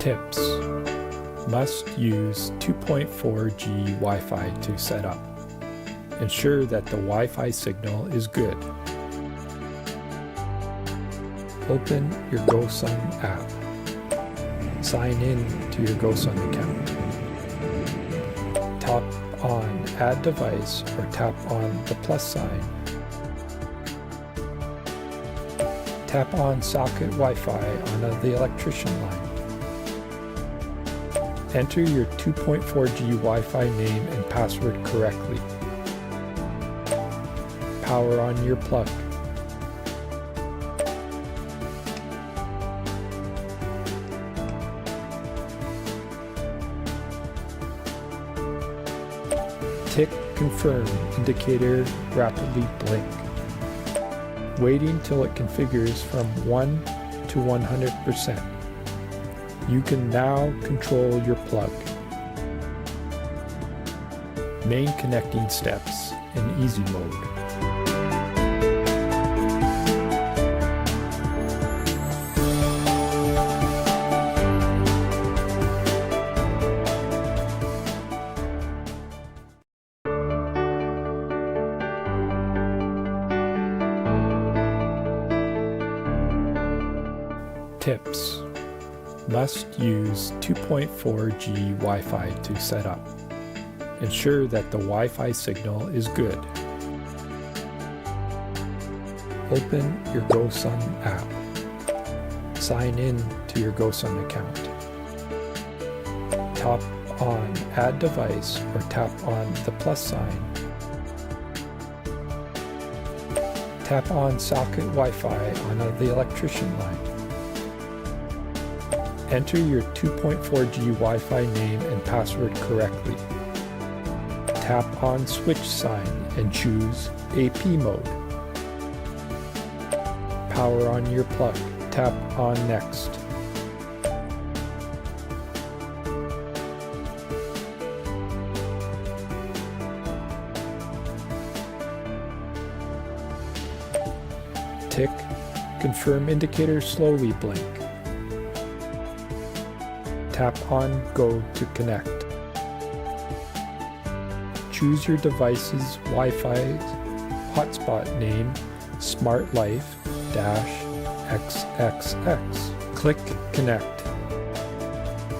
Tips: must use 2.4G Wi-Fi to set up. Ensure that the Wi-Fi signal is good. Open your Gosund app. Sign in to your Gosund account. Tap on Add Device or tap on the plus sign. Tap on Socket Wi-Fi on the electrician line. Enter your 2.4G Wi-Fi name and password correctly. Power on your plug. Tick Confirm indicator rapidly blink. Waiting till it configures from 1 to 100%. You can now control your plug. Main connecting steps in easy mode. Tips: must use 2.4G Wi-Fi to set up. Ensure that the Wi-Fi signal is good. Open your Gosund app. Sign in to your Gosund account. Tap on Add Device or tap on the plus sign. Tap on Socket Wi-Fi on the electrician line. Enter your 2.4G Wi-Fi name and password correctly. Tap on Switch sign and choose AP mode. Power on your plug. Tap on Next. Tick Confirm indicator slowly blink. Tap on Go to connect. Choose your device's Wi-Fi hotspot name, Smart Life-XXX. Click Connect.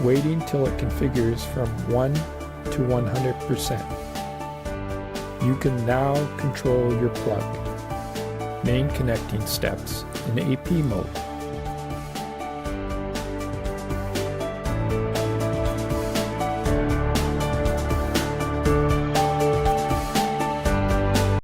Waiting till it configures from 1 to 100%. You can now control your plug. Main connecting steps in AP mode.